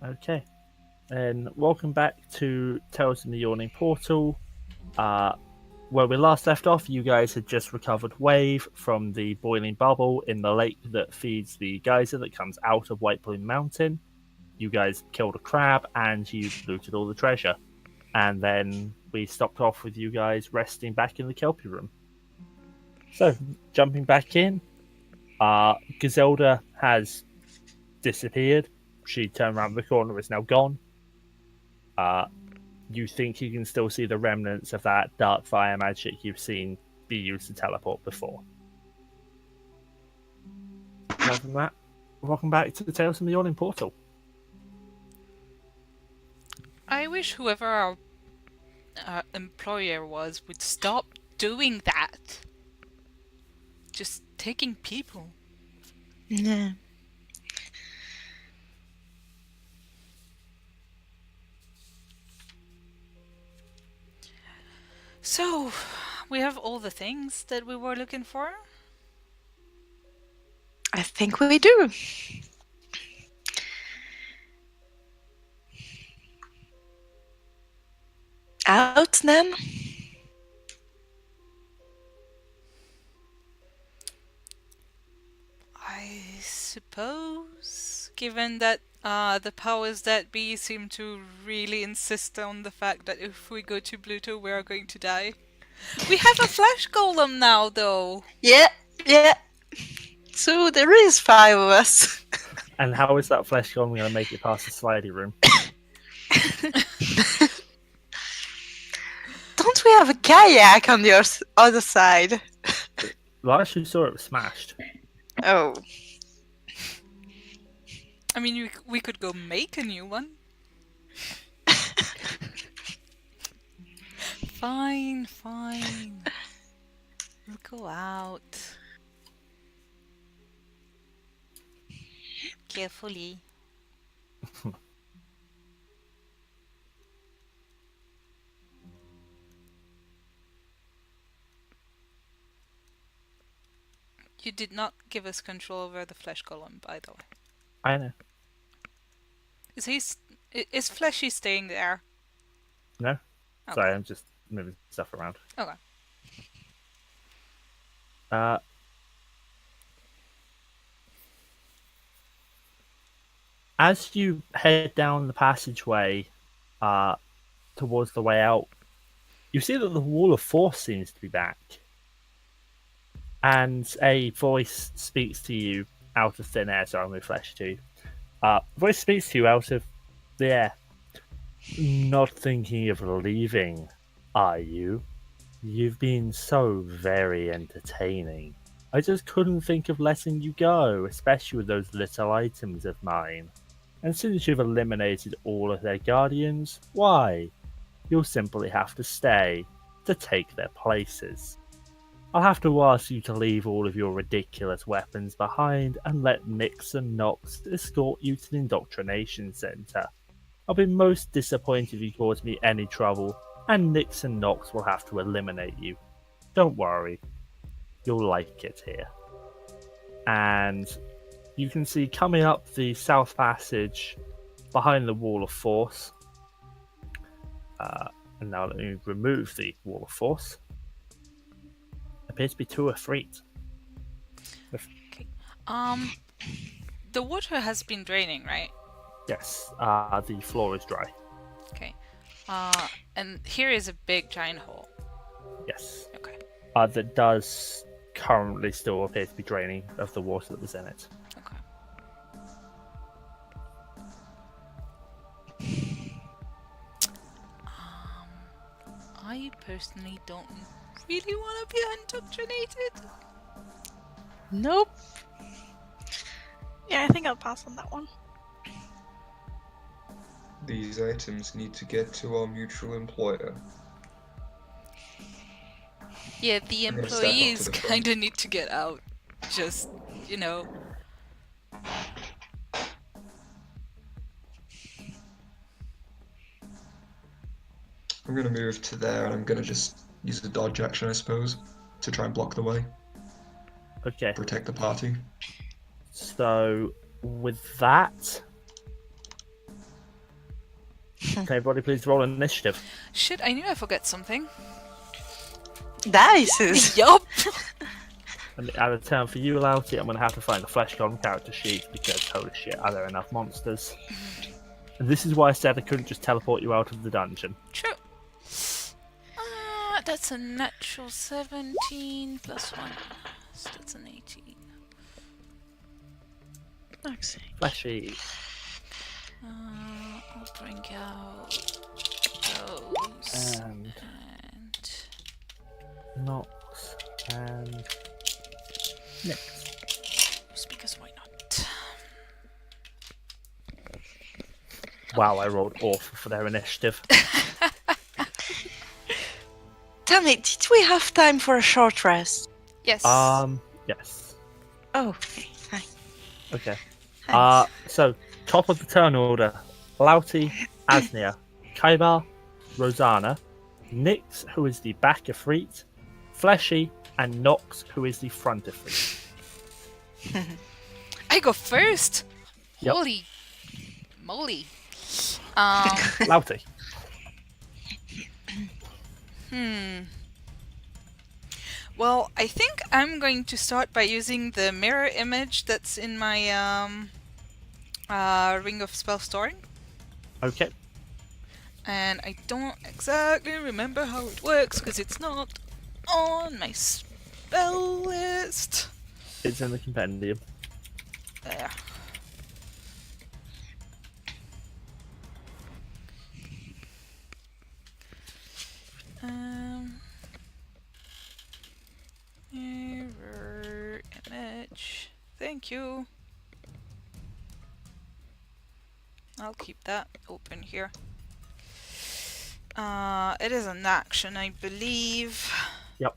Okay. And welcome back to Tales in the Yawning Portal. Where we last left off, you guys had just recovered Wave from the boiling bubble in the lake that feeds the geyser that comes out of White Plume Mountain. You guys killed a crab and you looted all the treasure. And then we stopped off with you guys resting back in the Kelpie room. So, jumping back in, Gazelda has disappeared. She turned around the corner, is now gone. You think you can still see the remnants of that dark fire magic you've seen be used to teleport before. Other than that, welcome back to the Tales from the Yawning Portal. I wish whoever our employer was would stop doing that. Just taking people. Yeah. So, we have all the things that we were looking for? I think we do. Out then? I suppose, given that the powers that be seem to really insist on the fact that if we go to Pluto, we are going to die. We have a flesh golem now, though. Yeah. So there is 5 of us. And how is that flesh golem going to make it past the slidey room? Don't we have a kayak on the other side? Last you saw it was smashed. Oh. I mean, we could go make a new one. Fine. We'll go out. Carefully. You did not give us control over the flesh golem, by the way. I know. Is Fleshy staying there? No? Okay. Sorry, I'm just moving stuff around. Okay. As you head down the passageway towards the way out, you see that the wall of force seems to be back. And a voice speaks to you out of thin air. Sorry, I'm going to flash to you. Voice speaks to you out of the air. Not thinking of leaving, are you? You've been so very entertaining. I just couldn't think of letting you go, especially with those little items of mine. And since you've eliminated all of their guardians, why? You'll simply have to stay to take their places. I'll have to ask you to leave all of your ridiculous weapons behind and let Nix and Nox escort you to the indoctrination center. I'll be most disappointed if you cause me any trouble, and Nix and Nox will have to eliminate you. Don't worry, you'll like it here. And you can see coming up the south passage behind the wall of force. And now let me remove the wall of force. Appears to be 2 Efreet. Okay. The water has been draining, right? Yes, the floor is dry. Okay. And here is a big giant hole. Yes. Okay. That does currently still appear to be draining of the water that was in it. Okay. I personally don't really want to be indoctrinated. Nope. Yeah, I think I'll pass on that one. These items need to get to our mutual employer. Yeah, the I'm gonna step up to employees the front. kind of need to get out. Just, I'm gonna move to there and I'm gonna just use the dodge action, I suppose, to try and block the way, Okay, protect the party. so with that, Can everybody please roll an initiative? Shit, I knew I forgot something. Dice. Yup. And out of turn for you, Lalti, I'm going to have to find the FleshCon character sheet because holy shit, are there enough monsters? And this is why I said I couldn't just teleport you out of the dungeon. True. That's a natural 17 plus 1. So that's an 18. Okay. Fleshy. I'll bring out those. And And Nox. And Nix. just because why not? Wow, I rolled awful for their initiative. Tell me, did we have time for a short rest? Yes. Yes. Oh, okay. Thanks. Okay. Thanks. So, top of the turn order. Lalti, Asnia, Kaibarr, Rozsana, Nix, who is the back of Freet, Fleshy, and Nox, who is the front of Freet. I go first. Yep. Holy moly. Lalti. Well, I think I'm going to start by using the mirror image that's in my Ring of Spell Storing. Okay. And I don't exactly remember how it works because it's not on my spell list. It's in the compendium. There. Mirror image. Thank you. I'll keep that open here. It is an action, I believe. Yep.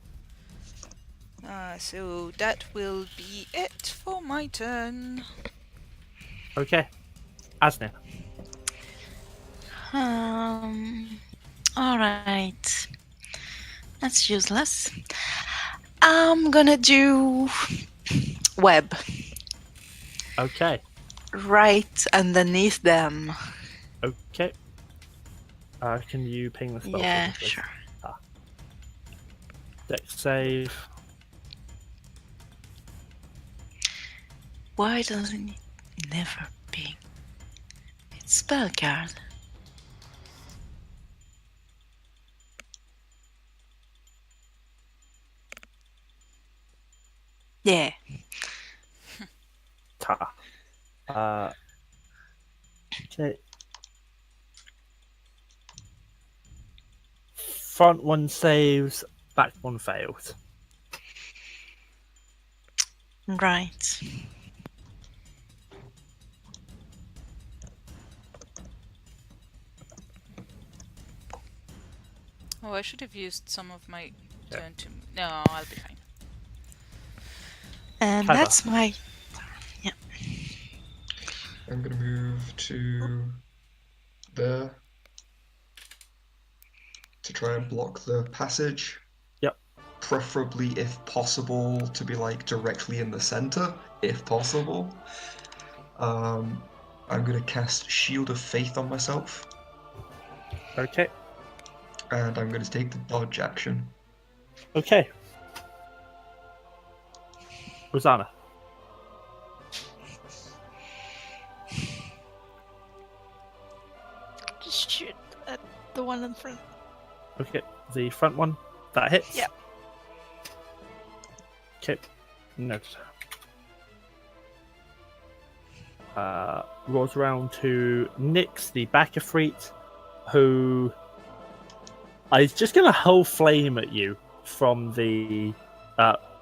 So that will be it for my turn. Okay. Asnia. Alright. That's useless. I'm gonna do web Okay. right underneath them. Okay. Can you ping the spell? Yeah, for me, please? sure. Dex save. Why doesn't it never ping? It's spell card. Yeah. Ta. Okay. Front one saves, back one fails. Right. Oh, I should have used some of my turn to... No, I'll be fine. And Kaibarr. that's my... I'm gonna move to there to try and block the passage. Yep. Preferably, if possible, to be like directly in the center, if possible. I'm gonna cast Shield of Faith on myself, Okay. and I'm gonna take the dodge action. Okay. Rozsana. Just shoot at the one in front. Okay. The front one. That hits. Yep. Okay. Noted. Rolls around to Nix, the back of Freet, who is just going to hold flame at you from the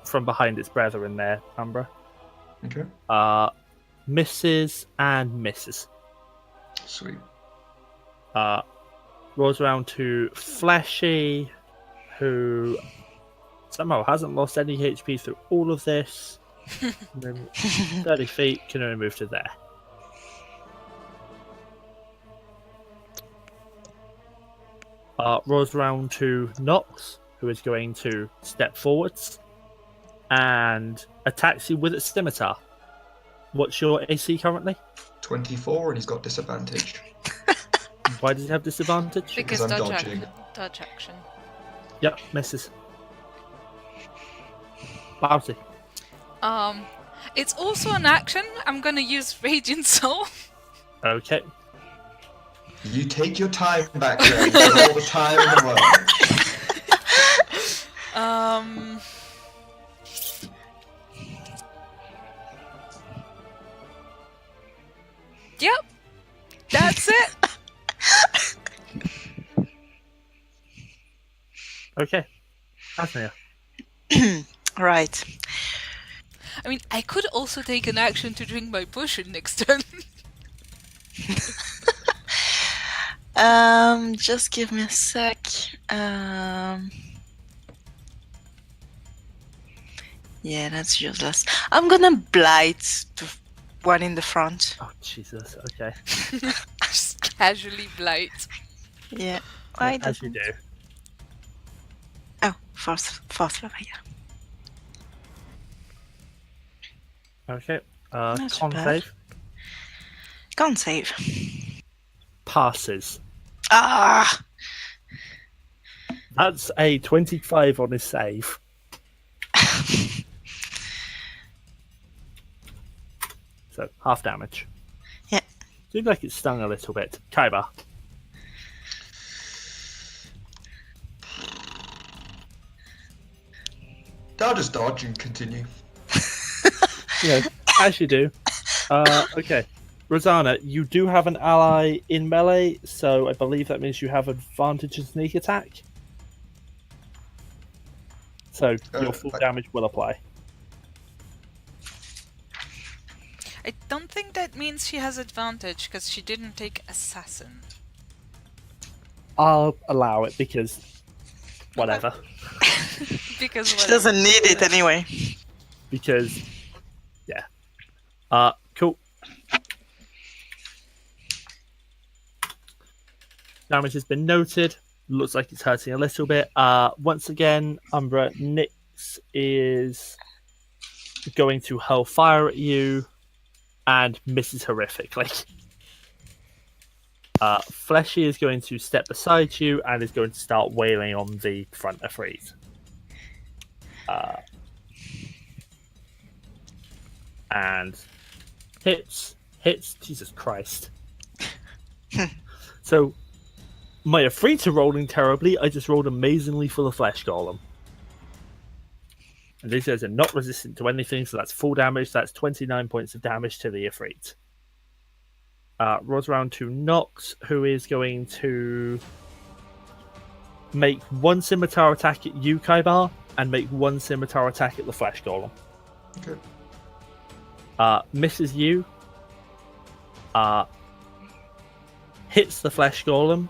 from behind its brethren there, Umbra. Okay. Misses and misses. Sweet. Rolls around to Fleshy, who somehow hasn't lost any HP through all of this. And then 30 feet can only move to there. Rolls around to Nox, who is going to step forwards and attacks you with its scimitar. What's your AC currently? 24, and he's got disadvantage. Why does he have disadvantage? Because I'm dodge dodging. dodge action. Yep, misses. Lalti. It's also an action. I'm gonna use Radiant Soul. Okay. You take your time back there. You got all the time in the world. Yep. That's it. Okay. Asnia. Right. I mean, I could also take an action to drink my potion next turn. Just give me a sec. Yeah, that's useless. I'm gonna blight the one in the front. Oh, Jesus. Okay. Just casually blight. Yeah. Why As you doesn't? do. Oh, fourth level. Yeah. Okay. Not Con bad. save. Can't save. Passes. Ah. That's a 25 on his save. So, half damage. Yeah. Seems like it stung a little bit. Kaibarr. I'll just dodge and continue. Yeah, as you do. Okay. Rozsana, you do have an ally in melee, so I believe that means you have advantage in sneak attack. So your full damage will apply. I don't think that means she has advantage because she didn't take assassin. I'll allow it because whatever. Because She whatever. doesn't need it anyway. Because yeah. Cool. Damage has been noted. Looks like it's hurting a little bit. Once again, Umbra, Nyx is going to hurl fire at you and misses horrifically. Fleshy is going to step beside you and is going to start wailing on the front of Freeze. And hits, Jesus Christ. So, my Efreets are rolling terribly. I just rolled amazingly for the Flesh Golem. And these guys are not resistant to anything, so that's full damage. That's 29 points of damage to the Efreet. Rolls around to Nox, who is going to make one scimitar attack at you, Kaibarr, and make one scimitar attack at the Flesh Golem. Okay. Misses you. Hits the Flesh Golem.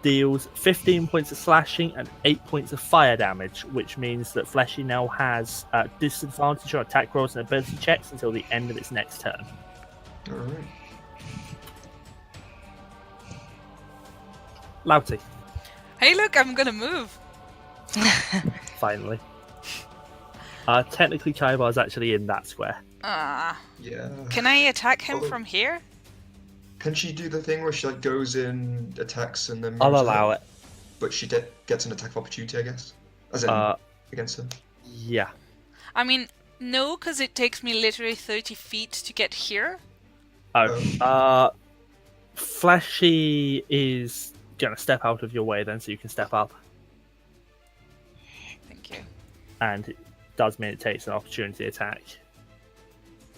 Deals 15 points of slashing and 8 points of fire damage, which means that Fleshy now has disadvantage on attack rolls and ability checks until the end of its next turn. Alright. Lalti, Hey, look, I'm gonna move. finally. Technically, Kaibarr is actually in that square. Yeah. Can I attack him Although- from here? Can she do the thing where she like goes in, attacks, and then I'll moves allow ahead? it. But she gets an attack of opportunity, I guess. As in, against him. Yeah. I mean, no, because it takes me literally 30 feet to get here. Fleshy is gonna step out of your way then, so you can step up, Thank you. and it does mean it takes an opportunity attack,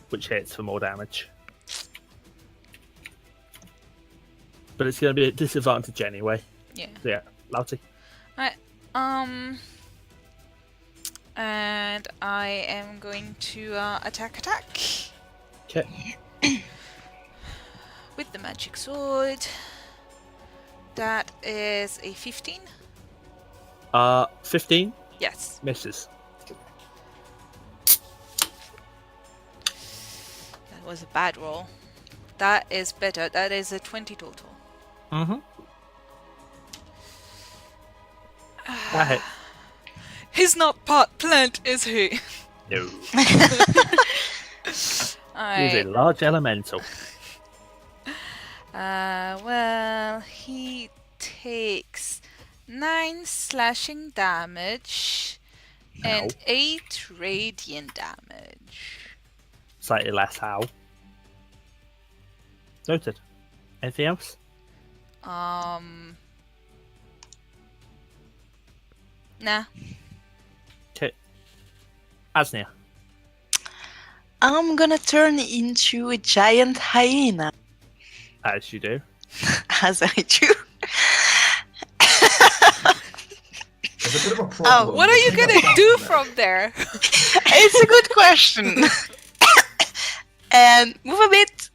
which hits for more damage. But it's going to be a disadvantage anyway. Yeah. So yeah, Lalti. Alright, and I am going to attack. Okay. With the magic sword. That is a 15. 15 Yes. misses. That was a bad roll. That is better. That is a 20 total. Mm-hmm. That hit. He's not part plant, is he? No. He's a Alright. large elemental. Well, he takes 9 slashing damage and Ow. 8 radiant damage. Slightly less how. Noted. Anything else? Nah. Okay. Asnia. I'm gonna turn into a giant hyena, As you do. as I do. There's a bit of a problem. What are you gonna do from there? It's a good question. And move a bit.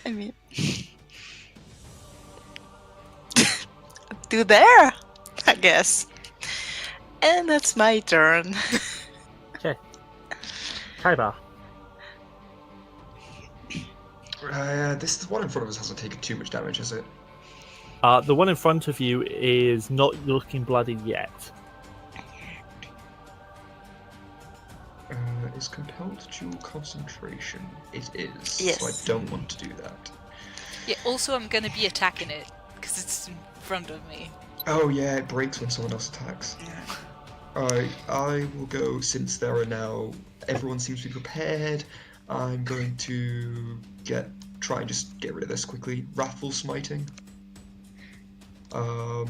I mean, to there, I guess. And that's my turn. Okay. Kaibarr. This one in front of us hasn't taken too much damage, has it? The one in front of you is not looking bloody yet. Is compelled dual concentration. It is. Yes. So I don't want to do that. Yeah, also I'm gonna be attacking it, because it's in front of me. Oh yeah, it breaks when someone else attacks. Alright, I will go, since there are now, everyone seems to be prepared, I'm going to try and just get rid of this quickly. Wrathful Smiting. And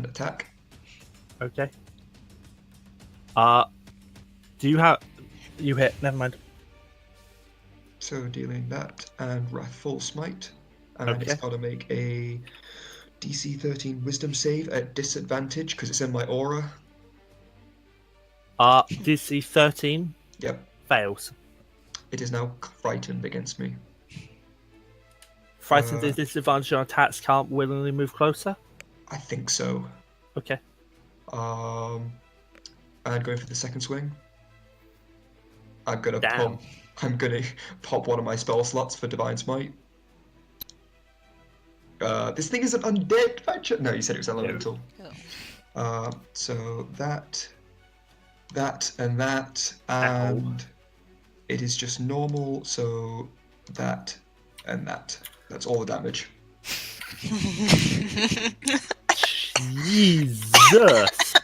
attack. Okay. Do you hit? Never mind. So dealing that and Wrathful Smite. And Okay. it's got to make a DC 13 Wisdom save at disadvantage because it's in my aura. DC 13 Yep. fails. It is now frightened against me. Frightened is disadvantage on attacks, can't willingly move closer. I think so. Okay. And going for the second swing. I'm gonna Damn. pop one of my spell slots for Divine Smite. This thing is an undead creature. No, you said it was elemental. Oh. So that, and that, and it is just normal. So that and that. That's all the damage. Jesus.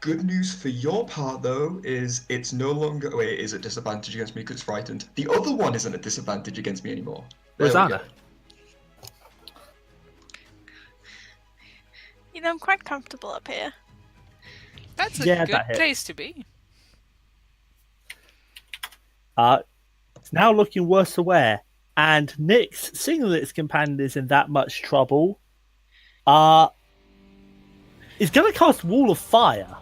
Good news for your part, though, is it's no longer... Wait, is it disadvantage against me because it's frightened? The other one isn't at disadvantage against me anymore. There we Rozsana. go. You know, I'm quite comfortable up here. That's a Yeah, good that hit. place to be. It's now looking worse aware, and Nyx, seeing that its companion is in that much trouble, is going to cast Wall of Fire.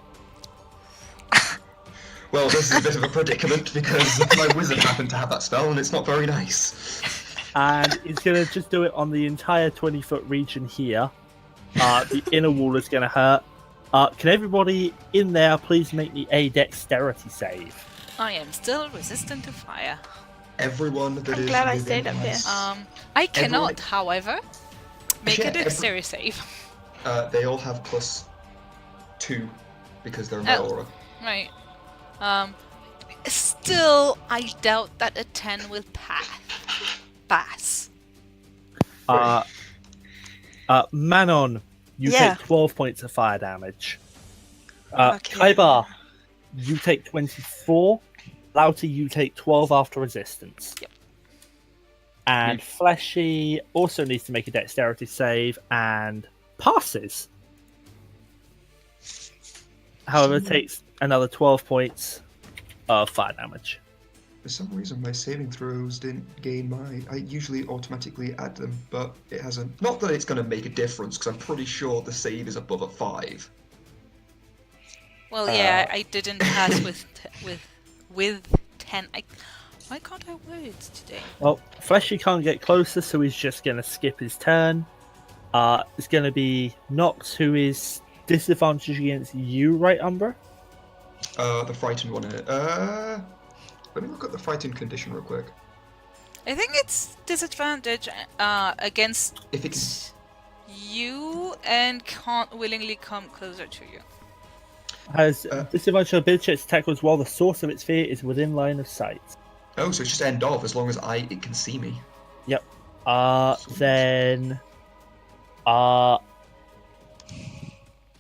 Well, this is a bit of a predicament because my wizard happened to have that spell and it's not very nice. And it's going to just do it on the entire 20-foot region here. The inner wall is going to hurt. Can everybody in there please make me a dexterity save? I am still resistant to fire. Everyone that I'm is glad I within stayed up here. I cannot, Everyone- however, make Yeah, a dexterity save. They all have +2 because they're in my Oh. aura. Right. Still, I doubt that a 10 will pass. Manon, you Yeah. take 12 points of fire damage. Okay. Kaibarr, you take 24. Lalti, you take 12 after resistance. Yep. And Fleshy also needs to make a dexterity save and passes. However, takes another 12 points of fire damage. For some reason, my saving throws didn't gain I usually automatically add them, but it hasn't. Not that it's going to make a difference, because I'm pretty sure the save is above a 5. Well, yeah, I didn't pass with 10. Why can't I words today? Well, Fleshy can't get closer, so he's just going to skip his turn. It's going to be Nox, who is disadvantaged against you, right, Umbra? The frightened one in it. Let me look at the frightened condition real quick. I think it's disadvantage against If it can... you and can't willingly come closer to you. Has disadvantage on ability checks attack rolls while the source of its fear is within line of sight. Oh, so it's just end of as long as it can see me. Yep. Then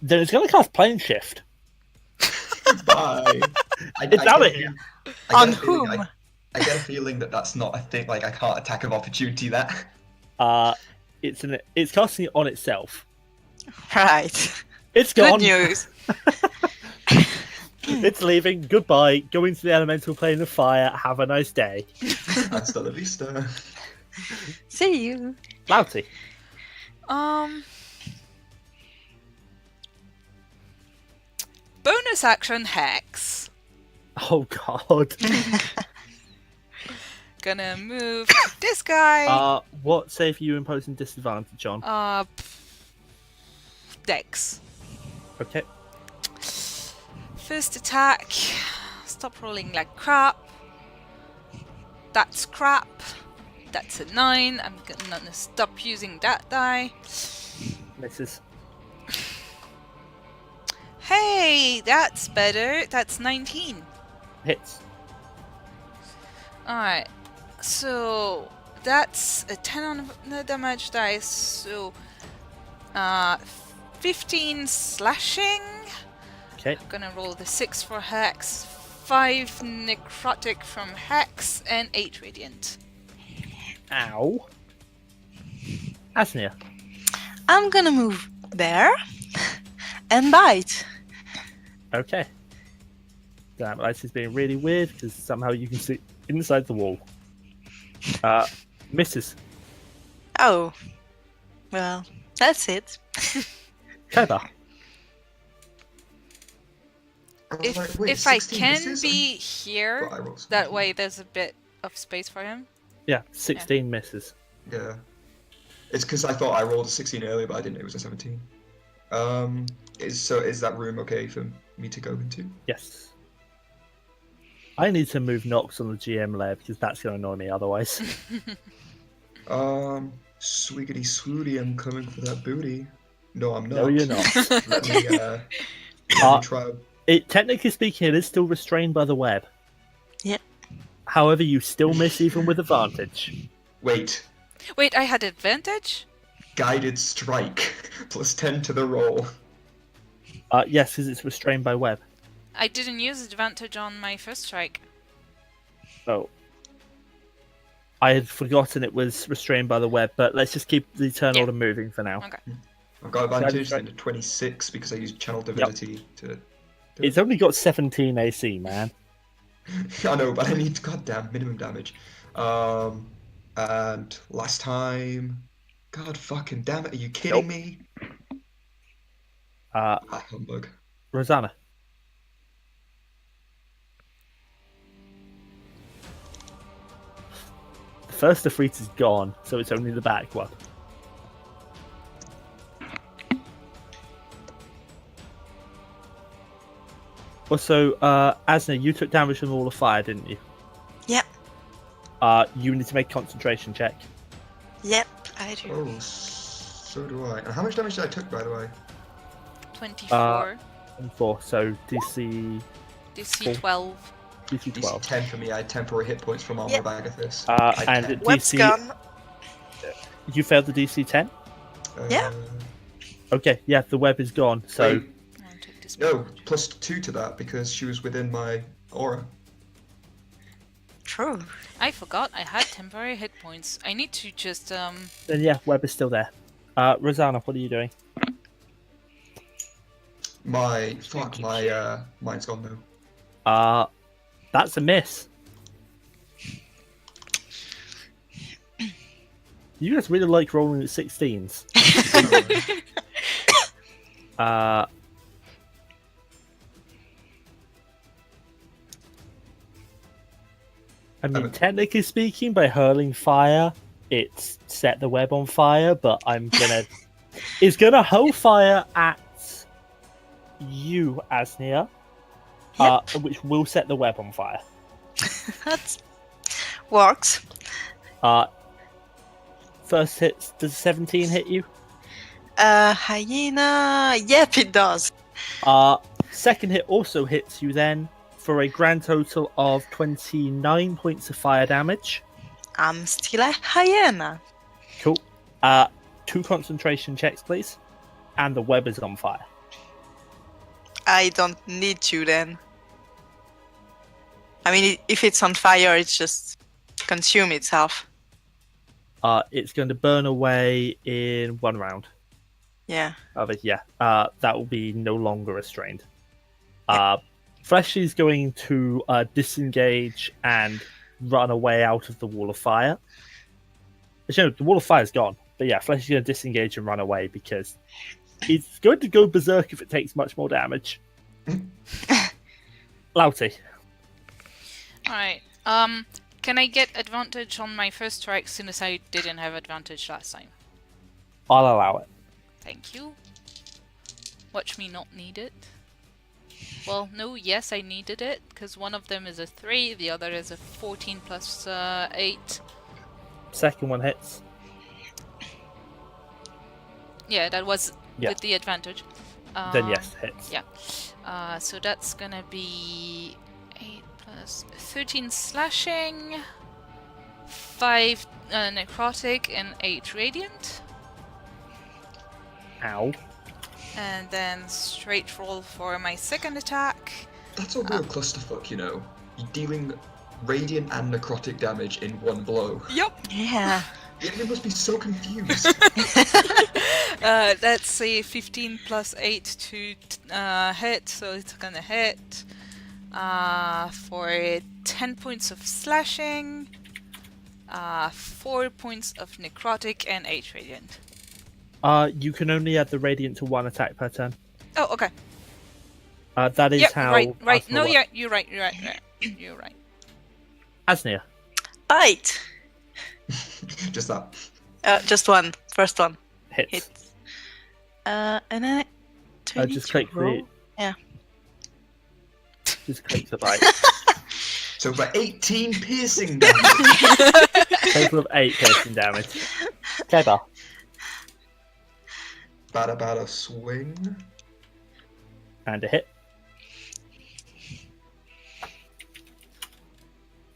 it's going to cast plane shift. Bye. It's out of here. On whom? I get a feeling that that's not a thing. Like I can't attack of opportunity that. It's casting it on itself. Right. It's Good gone. news. It's leaving. Goodbye. Go into the elemental plane of fire. Have a nice day. Hasta la vista. See you. Lalti. Bonus action hex. Oh god. Gonna move to this guy. What save are you imposing disadvantage on? Dex. Okay. First attack. Stop rolling like crap. That's crap. That's a 9. I'm gonna stop using that die. Misses. Hey, that's better. That's 19. Hits. Alright. So that's a 10 on the damage dice. So 15 slashing. Okay. I'm gonna roll the 6 for Hex, 5 necrotic from Hex, and 8 radiant. Ow. Asnia. I'm gonna move there and bite. Okay. Damn, this is being really weird because somehow you can see inside the wall. Misses. Oh. Well, that's it. Kaibarr. If I can be here, I rolled that 17. way there's a bit of space for him. Yeah, 16 misses. Yeah. It's because I thought I rolled a 16 earlier, but I didn't know it was a 17. Is that room okay for me to go into? Yes. I need to move Nox on the GM layer because that's going to annoy me otherwise. Swiggity swooty, I'm coming for that booty. No, I'm not. No, you're not. Let me try. Technically speaking, it is still restrained by the web. Yep. However, you still miss even with advantage. Wait. Wait, I had advantage? Guided strike. Plus 10 to the roll. Yes, because it's restrained by web. I didn't use advantage on my first strike. Oh. I had forgotten it was restrained by the web, but let's just keep the turn Yeah. order moving for now. Okay. I've got advantage Guided into 26 because I used Channel Divinity to... It's only got 17 AC, man. I know, but I need goddamn minimum damage. And last time... God fucking damn it, are you kidding me? Humbug. Rozsana. The first defeat is gone, so it's only the back one. Also, Asnia, you took damage from all the fire, didn't you? Yep. You need to make a concentration check. Yep, I do. Oh, so do I. And how much damage did I took, by the way? 24. 24, so DC DC 12. DC 12. DC 10 for me. I had temporary hit points from Armor Yep. Bagathis. And ten. Web's DC, gone. you failed the DC 10? Yeah. Okay, yeah, the web is gone, so... Wait, I'll take this no, damage. plus 2 to that because she was within my aura. True. I forgot I had temporary hit points. I need to just Then yeah, web is still there. Rozsana, what are you doing? Mine's gone now. That's a miss. You guys really like rolling at 16s. I mean, technically speaking, by hurling fire, it's set the web on fire, but it's gonna hurl fire at you, Asnia, which will set the web on fire. That works. First hit, does 17 hit you? Hyena. Yep, it does. Second hit also hits you then for a grand total of 29 points of fire damage. I'm still a hyena. Cool. 2 concentration checks, please. And the web is on fire. I don't need to then. I mean, if it's on fire, it's just consume itself. It's going to burn away in 1 round. Yeah. That will be no longer restrained. Flesh is going to disengage and run away out of the wall of fire. Actually, no, the wall of fire is gone. But yeah, Flesh is going to disengage and run away because it's going to go berserk if it takes much more damage. Lalti. Alright. Can I get advantage on my first strike since I didn't have advantage last time? I'll allow it. Thank you. Watch me not need it. Well, no, yes, I needed it, because one of them is a 3, the other is a 14 plus 8. Second one hits. Yeah, that was Yeah. with the advantage. Then yes, hits. Yeah. So that's gonna be 8 plus 13 slashing, 5 necrotic, and 8 radiant. Ow. And then straight roll for my second attack. That's a real clusterfuck, you know. You're dealing radiant and necrotic damage in one blow. Yup. Yeah. The enemy must be so confused. That's a 15 plus 8 to hit, so it's gonna hit for 10 points of slashing, 4 points of necrotic, and 8 radiant. You can only add the radiant to 1 attack per turn. Oh, okay. That is Yep, how. right. Asma No, works. yeah, you're right. You're right. Asnia. Bite. Just that. Just one. First one. Hits. Hits. And I. Do I need Just to click roll? the. Yeah. Just click the bite. So for 18 piercing damage. Total of 8 piercing damage. Kaibarr. Bada swing. And a hit.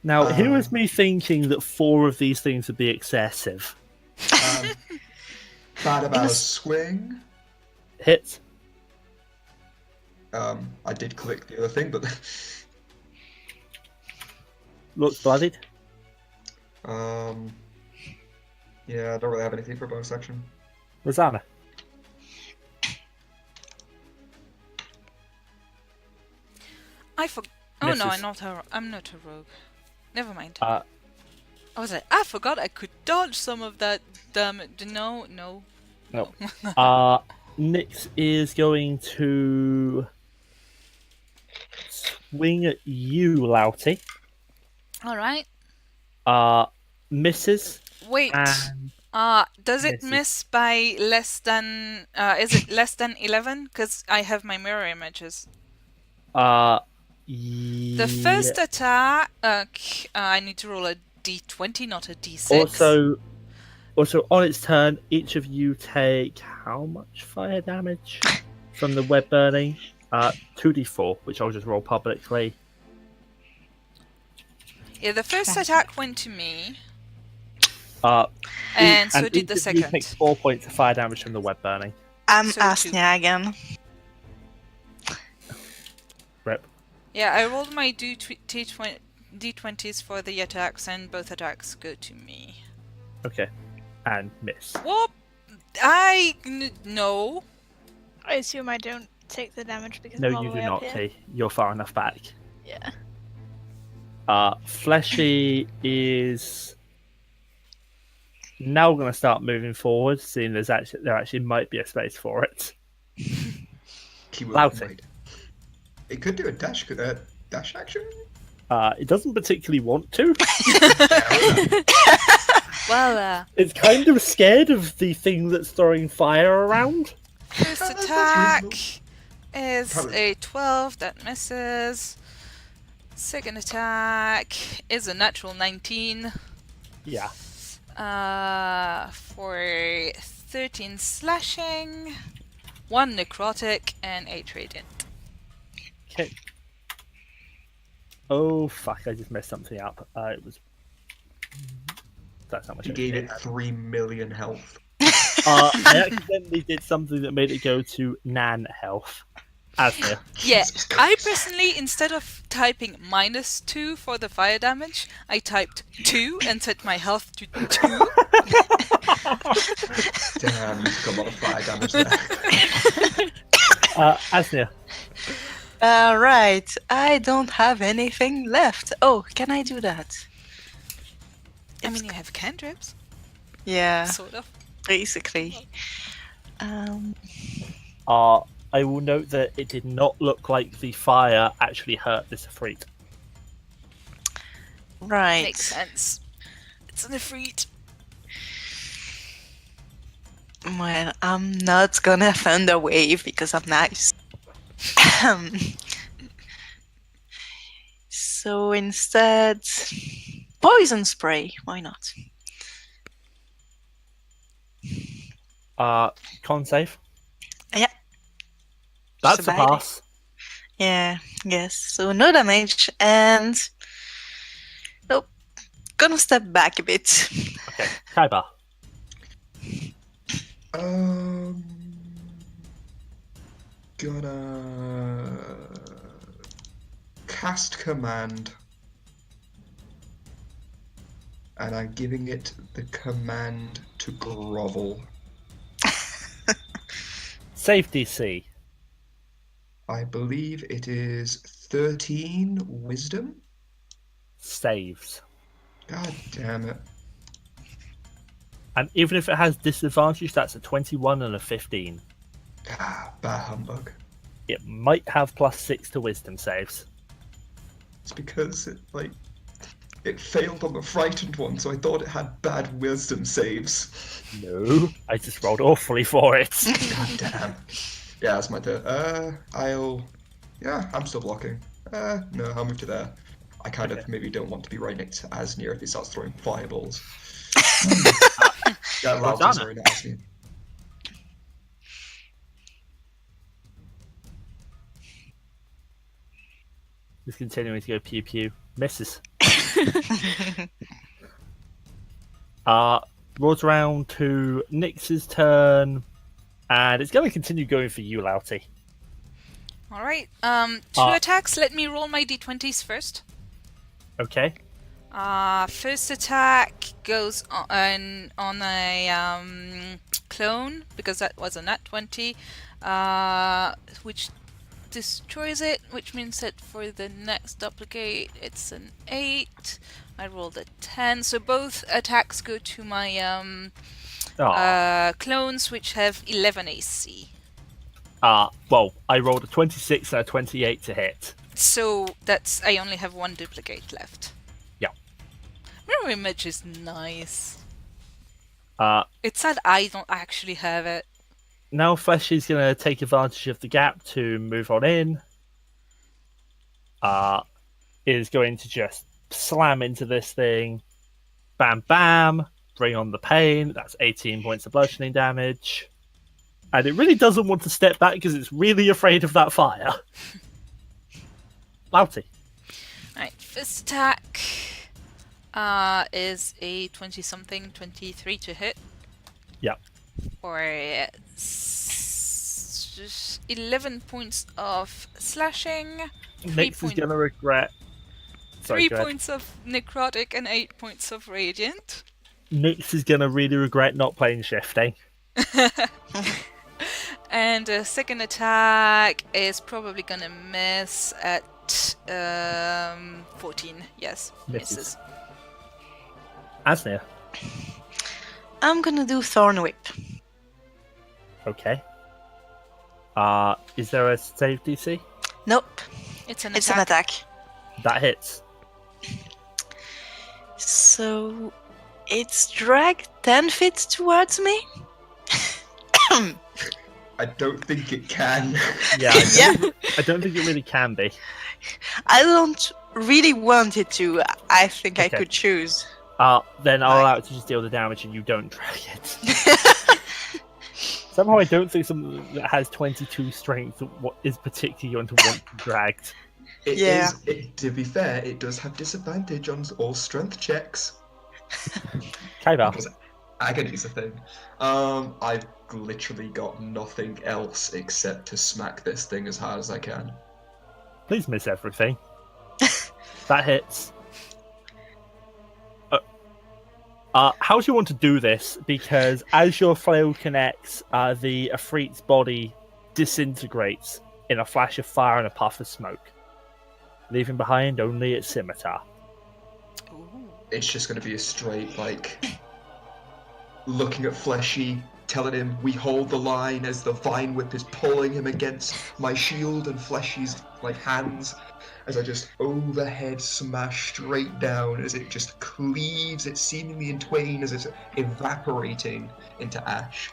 Now, here was me thinking that 4 of these things would be excessive. Bada swing. Hits. I did click the other thing, but Looks bloodied. yeah, I don't really have anything for bonus action. Rozsana. I forgot. Oh no, Misses. I'm not a rogue. Never mind. Uh, I was like, I forgot I could dodge some of that damage. No. No. Nyx is going to swing at you, Lalti. All right. Misses. Wait. And Does it misses. miss by less than? Is it less than 11? Because I have my mirror images. The first attack. I need to roll a d20, not a d6. Also, on its turn, each of you take how much fire damage from the web burning? 2d4, which I'll just roll publicly. Yeah, the first attack went to me, And so did each the of you second. takes 4 points of fire damage from the web burning. I'm So two. Asnia again. Rip. Yeah, I rolled my d20s for the attacks, and both attacks go to me. Okay. And miss. Whoop! No. I assume I don't take the damage because No, I'm all you the do way not, up here. T. You're far enough back. Yeah. Fleshy is now going to start moving forward, seeing there actually might be a space for it. Keyword Lalti. wait. It could do a dash action? It doesn't particularly want to. Well, It's kind of scared of the thing that's throwing fire around. first That's attack reasonable. is Probably. a 12, that misses. Second attack is a natural 19. Yeah. For 13 slashing, 1 necrotic, and 8 radiant. Okay. Oh fuck! I just messed something up. It was That's how much. He gave it 3 million health. I accidentally did something that made it go to Nan health. Asnia. Yeah, Jesus I Christ. personally, instead of typing -2 for the fire damage, I typed 2 and set my health to 2. Damn, you took a lot of fire damage there. Asnia. Right, I don't have anything left. Oh, can I do that? I mean, you have cantrips, Yeah, sort of. basically. I will note that it did not look like the fire actually hurt this Ifrit. Right. Makes sense. It's an Ifrit. Well, I'm not gonna thunder wave because I'm nice. So instead, poison spray. Why not? Con save. Yeah. That's a Surviving. pass. Yeah, yes. So no damage and nope. Gonna step back a bit. Okay, Kaibarr. Gonna cast command, and I'm giving it the command to grovel. Save DC. I believe it is 13 wisdom. Saves. God damn it. And even if it has disadvantage, that's a 21 and a 15. Ah, bah humbug. It might have +6 to wisdom saves. It's because it failed on the frightened one, so I thought it had bad wisdom saves. No, I just rolled awfully for it. God damn. Yeah, that's my turn. I'm still blocking. No, I'll move to there. I kind of maybe don't want to be right next to Asnia if he starts throwing fireballs. Yeah, Lalti, Rozsana. sorry, not Asnia. Just continuing to go pew pew. Misses. Rolls around to Nyx's turn, and it's going to continue going for you, Lalti. Alright, 2 attacks. Let me roll my d20s first. Okay. First attack goes on a clone, because that was a nat 20, which destroys it, which means that for the next duplicate it's an 8. I rolled a 10, so both attacks go to my clones, which have 11 AC. Well, I rolled a 26 and a 28 to hit. So I only have 1 duplicate left. Yeah. Mirror image is nice. It's sad I don't actually have it. Now Flesh is going to take advantage of the gap to move on in. Is going to just slam into this thing. Bam, bam. Bring on the pain. That's 18 points of bludgeoning damage. And it really doesn't want to step back because it's really afraid of that fire. Lalti. Alright, first attack is a 20-something, 23 to hit. Yep. For 11 points of slashing. Nyx is going to regret... Sorry, 3 points of necrotic and 8 points of radiant. Nyx is going to really regret not playing shifting. And the second attack is probably gonna miss at 14. Yes, misses. Asnia. I'm gonna do Thorn Whip. Okay. Is there a save DC? Nope, It's an it's attack. an attack. That hits. So it's dragged 10 feet towards me. I don't think it can. Yeah, I don't think it really can be. I don't really want it to. I think I Okay. could choose. Then I'll allow it to just deal the damage and you don't drag it. Somehow I don't think something that has 22 strength is particularly going to want to be dragged. To be fair, it does have disadvantage on all strength checks. Kaibarr. Because agony's a thing. I've literally got nothing else except to smack this thing as hard as I can. Please miss everything. That hits. How do you want to do this? Because as your flail connects, the Ifrit's body disintegrates in a flash of fire and a puff of smoke, leaving behind only its scimitar. It's just going to be a straight, like, looking at Fleshy, telling him we hold the line as the vine whip is pulling him against my shield and Fleshy's, like, hands, as I just overhead smash straight down as it just cleaves it seemingly in twain as it's evaporating into ash.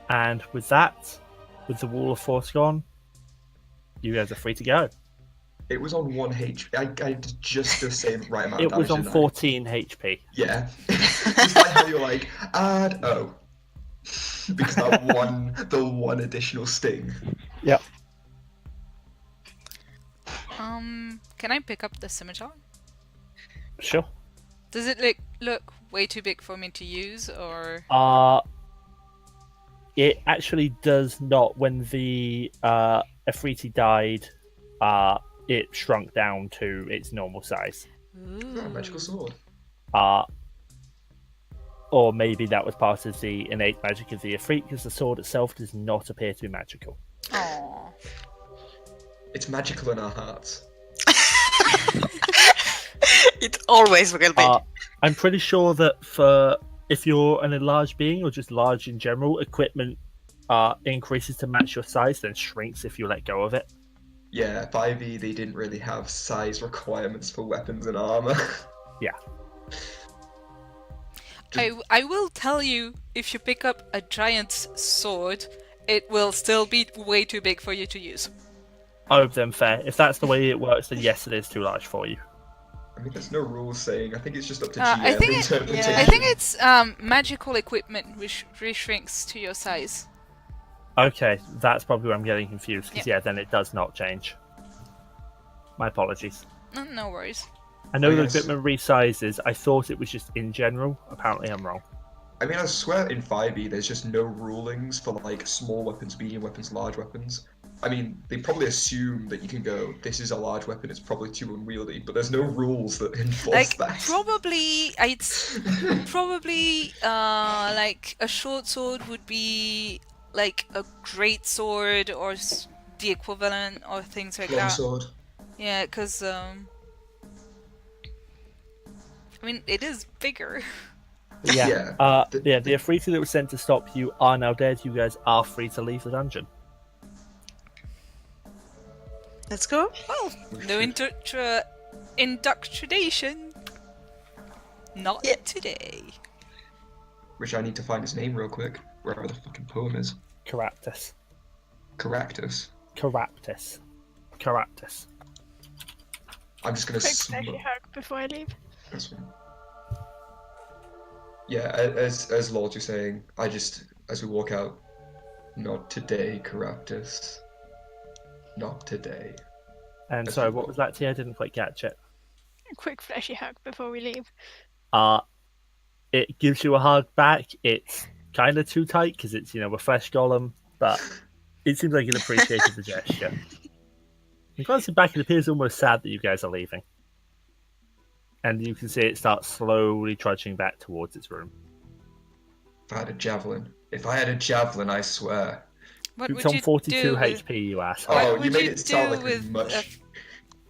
And with that, with the wall of force gone, you guys are free to go. It was on 1 HP. I did just the same right amount of It damage. was on didn't I? 14 HP. Yeah. It's like how you're like, add O. Because the one additional sting. Yep. Can I pick up the scimitar? Sure. Does it look way too big for me to use, or? It actually does not. When the Ifriti died, it shrunk down to its normal size. Oh, magical sword. Or maybe that was part of the innate magic of the Ifrit, because the sword itself does not appear to be magical. Aww. It's magical in our hearts. It always will be. I'm pretty sure that if you're an enlarged being or just large in general, equipment increases to match your size, then shrinks if you let go of it. Yeah, 5e, they didn't really have size requirements for weapons and armor. Yeah. I will tell you, if you pick up a giant's sword, it will still be way too big for you to use. Oh, then fair. If that's the way it works, then yes, it is too large for you. I mean, there's no rules saying. I think it's just up to I GM think interpretation. I think it's magical equipment which reshrinks to your size. Okay, that's probably where I'm getting confused, because Yep. yeah, then it does not change. My apologies. No worries. I know I the guess- equipment resizes. I thought it was just in general. Apparently I'm wrong. I mean, I swear in 5e, there's just no rulings for, like, small weapons, medium weapons, large weapons. I mean, they probably assume that you can go, this is a large weapon, it's probably too unwieldy, but there's no rules that enforce that. Probably like a short sword would be like a great sword or the equivalent or things like that. Longsword. Yeah, because I mean, it is bigger. Yeah. Yeah. The Ifriti that was sent to stop you are now dead. You guys are free to leave the dungeon. Let's go. Well, no indoctrination. Not Yeah. today. Which I need to find his name real quick, wherever the fucking poem is. Caraptus. Caractus. I'm just gonna Quick smoke. fleshy hug before I leave. That's fine. Yeah, as Lord was saying, as we walk out, not today, Caraptus. Not today. And That's sorry, cool. what was that, T? I didn't quite catch it. A quick fleshy hug before we leave. It gives you a hug back. It's kind of too tight because it's, a flesh golem, but it seems like it appreciated the gesture. You glance back, it appears almost sad that you guys are leaving. And you can see it start slowly trudging back towards its room. If I had a javelin, I swear. What It's would on you 42 do with, HP, you ask. what Oh, you would made you it sound do like with much.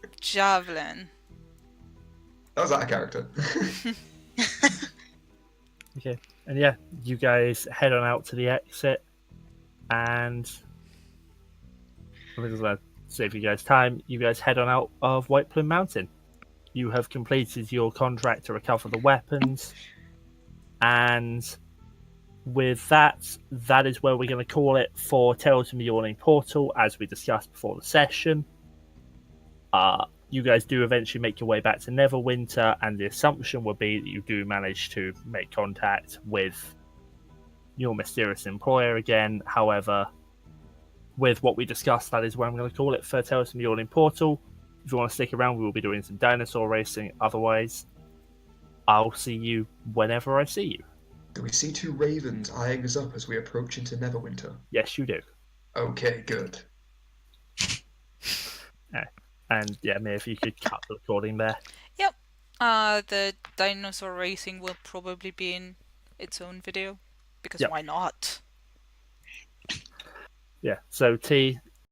a javelin? That was out of character. Okay. And yeah, you guys head on out to the exit. And I'm just going to save you guys time. You guys head on out of White Plume Mountain. You have completed your contract to recover the weapons. And with that is where we're going to call it for Tales from the Yawning Portal, as we discussed before the session. You guys do eventually make your way back to Neverwinter, and the assumption would be that you do manage to make contact with your mysterious employer again. However, with what we discussed, that is where I'm going to call it for Tales from the Yawning Portal. If you want to stick around, we will be doing some dinosaur racing. Otherwise, I'll see you whenever I see you. Do we see two ravens eyeing us up as we approach into Neverwinter? Yes, you do. Okay, good. And yeah, Miya, if you could cut the recording there. Yep. The dinosaur racing will probably be in its own video. Because Yep. why not? Yeah, so T,